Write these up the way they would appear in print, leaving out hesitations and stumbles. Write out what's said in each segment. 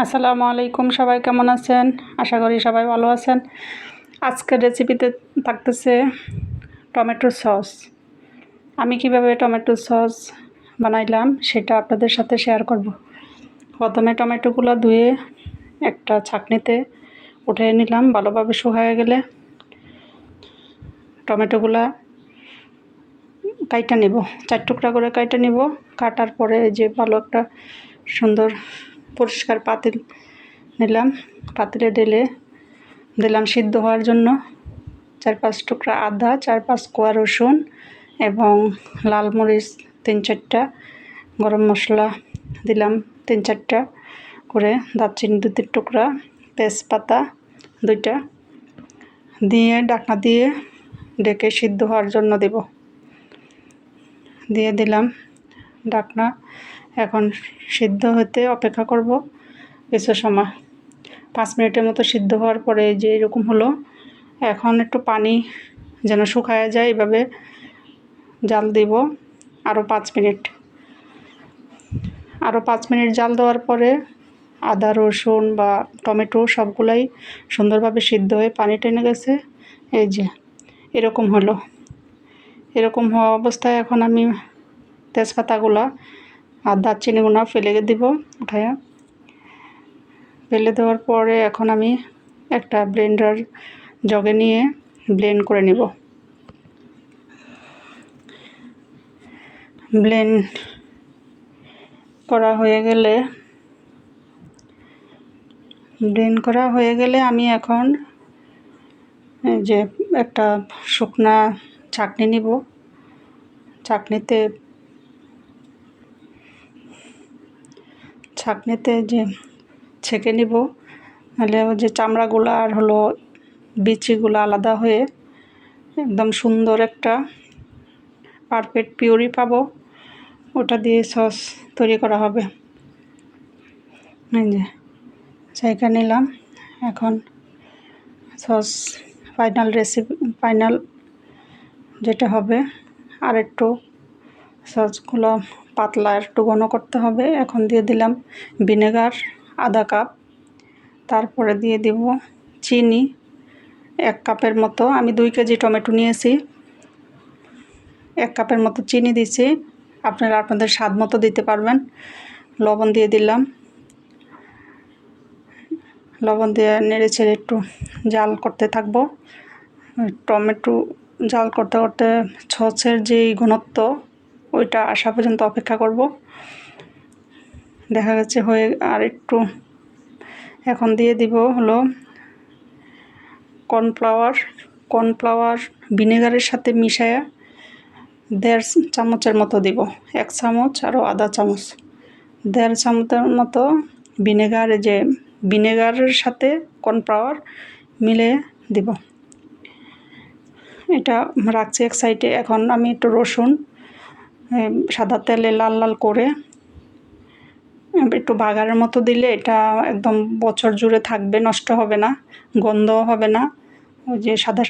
আসসালামু আলাইকুম, সবাই কেমন আছেন? আশা করি সবাই ভালো আছেন। আজকের রেসিপিতে থাকতেছে টমেটো সস। আমি কিভাবে টমেটো সস বানাইলাম সেটা আপনাদের সাথে শেয়ার করব। প্রথমে টমেটোগুলো ধুয়ে একটা ছাঁকনিতে উঠিয়ে নিলাম। ভালোভাবে শুকিয়ে গেলে টমেটোগুলা কাইটা নিব, 4 টুকরা করে কাইটা নিব। কাটার পরে যে ভালো একটা সুন্দর পরিষ্কার পাতিল নিলাম, পাতিলে ঢেলে দিলাম সিদ্ধ হওয়ার জন্য 4-5 টুকরা আদা, 4-5 কোয়া রসুন এবং লাল মরিচ 3-4টা, গরম মশলা দিলাম 3-4টা করে, দারচিনি 2-3 টুকরা, তেজপাতা 2টা দিয়ে ঢাকনা দিয়ে ঢেকে সিদ্ধ হওয়ার জন্য দেব। দিয়ে দিলাম ঢাকনা। এখন সিদ্ধ হতে অপেক্ষা করব কিছু সময়। 5 মিনিটের মতো সিদ্ধ হওয়ার পরে যে এরকম হলো, এখন একটু পানি যেন শুকায় যায় এভাবে জাল দেব আরও 5 মিনিট। আরও 5 মিনিট জাল দেওয়ার পরে আদা, রসুন বা টমেটো সবগুলাই সুন্দরভাবে সিদ্ধ হয়ে পানি টেনে গেছে। এই যে এরকম হলো। এরকম হওয়া অবস্থায় এখন আমি তেজপাতাগুলা আর দারচিনিগুলো ফেলে দিব, উঠায়া ফেলে দেওয়ার পরে এখন আমি একটা ব্লেন্ডার জগে নিয়ে ব্লেন্ড করে নিব। ব্লেন্ড করা হয়ে গেলে আমি এখন যে একটা শুকনা ছাঁকনি নিব। ছাঁকনিতে যে ছেঁকে নিব, নাহলে যে চামড়াগুলো আর হলো বিচিগুলো আলাদা হয়ে একদম সুন্দর একটা পারফেক্ট পিউরি পাবো। ওটা দিয়ে সস তৈরি করা হবে। এই যে ছেঁকে নিলাম। এখন সস ফাইনাল যেটা হবে, আর একটু সসগুলো পাতলা একটু ঘন করতে হবে। এখন দিয়ে দিলাম ভিনেগার আধা কাপ, তারপরে দিয়ে দিব চিনি 1 কাপের মতো। আমি 2 কেজি টমেটো নিয়েছি, 1 কাপের মতো চিনি দিছি। আপনারা আপনাদের স্বাদ মতো দিতে পারবেন। লবণ দিয়ে দিলাম। লবণ দিয়ে নেড়ে ছেড়ে একটু জাল করতে থাকবো। টমেটো জাল করতে করতে সসের যেই ঘনত্ব ওইটা আসা পর্যন্ত অপেক্ষা করব। দেখা যাচ্ছে হয়ে আর একটু। এখন দিয়ে দিব হলো কর্নফ্লাওয়ার ভিনেগারের সাথে মিশায়া 1.5 চামচের মতো দিব। 1 চামচ আরও আধা চামচ, 1.5 চামচের মতো ভিনেগারের সাথে কর্নফ্লাওয়ার মিলে দিব। এটা রাখছি এক সাইডে। এখন আমি একটু রসুন সাদা তেলে লাল লাল করে একটু বাগারের মতো দিলে এটা একদম বছর জুড়ে থাকবে, নষ্ট হবে না, গন্ধও হবে না। ওই যে সাদা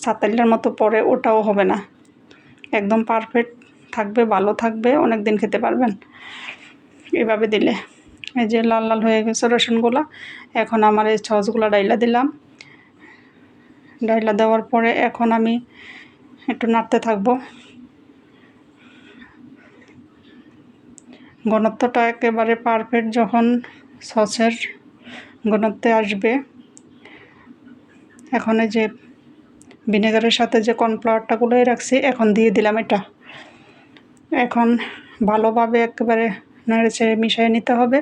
সাতেলার মতো পরে ওটাও হবে না, একদম পারফেক্ট থাকবে, ভালো থাকবে, অনেক দিন খেতে পারবেন এভাবে দিলে। এই যে লাল লাল হয়ে গেছে রসুনগুলা। এখন আমার এই সসগুলো ডাইলা দিলাম। ডাইলা দেওয়ার পরে এখন আমি একটু নাড়তে থাকবো। ঘনত্বটা একেবারে পারফেক্ট যখন সসের ঘনত্বে আসবে, এখন এই যে ভিনেগারের সাথে যে কর্নফ্লাওয়ারটা গুলোই রাখছি এখন দিয়ে দিলাম এটা। এখন ভালোভাবে একেবারে নেড়ে চেড়ে মিশিয়ে নিতে হবে।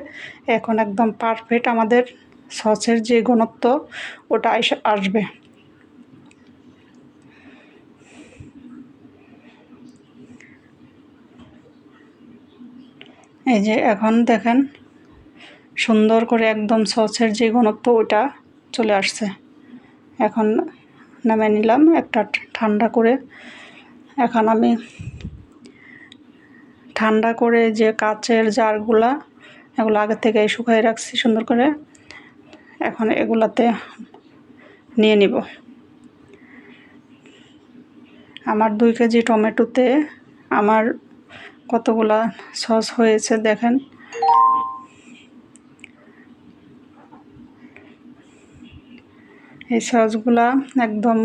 এখন একদম পারফেক্ট আমাদের সসের যে ঘনত্ব ওটা আসবে। এই যে এখন দেখেন সুন্দর করে একদম সসের যে ঘনত্ব ওটা চলে আসছে। এখন নামিয়ে নিলাম একটা ঠান্ডা করে। এখন আমি ঠান্ডা করে যে কাচের জারগুলা, এগুলো আগে থেকে শুকিয়ে রাখছি সুন্দর করে, এখন এগুলাতে নিয়ে নিব। আমার 2 কেজি টমেটোতে আমার কতগুলা সস হয়েছে দেখেন। এই সসগুলা একদম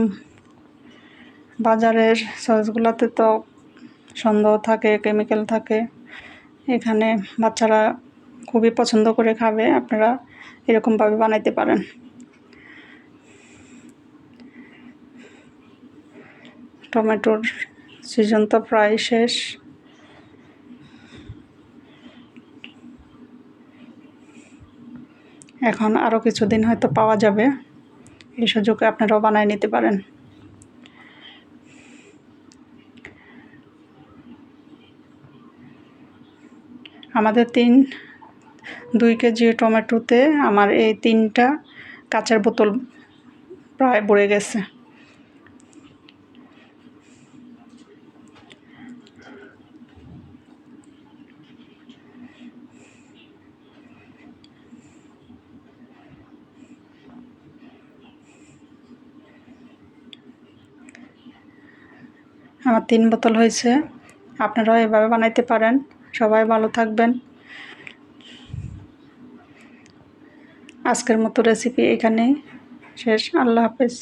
বাজারের সসগুলাতে তো সন্দেহ থাকে, কেমিক্যাল থাকে। এখানে বাচ্চারা খুবই পছন্দ করে খাবে, আপনারা এরকমভাবে বানাইতে পারেন। টমেটোর সিজন তো প্রায় শেষ। এখন আরও কিছুদিন হয়তো পাওয়া যাবে, এই সুযোগে আপনারাও বানায় নিতে পারেন। আমাদের 2 কেজি টমেটোতে আমার এই 3টা কাঁচের বোতল প্রায় ভরে গেছে। আমার 3 বোতল হয়েছে। আপনারাও এভাবে বানাইতে পারেন। সবাই ভালো থাকবেন। আজকের মতো রেসিপি এখানেই শেষ। আল্লাহ হাফেজ।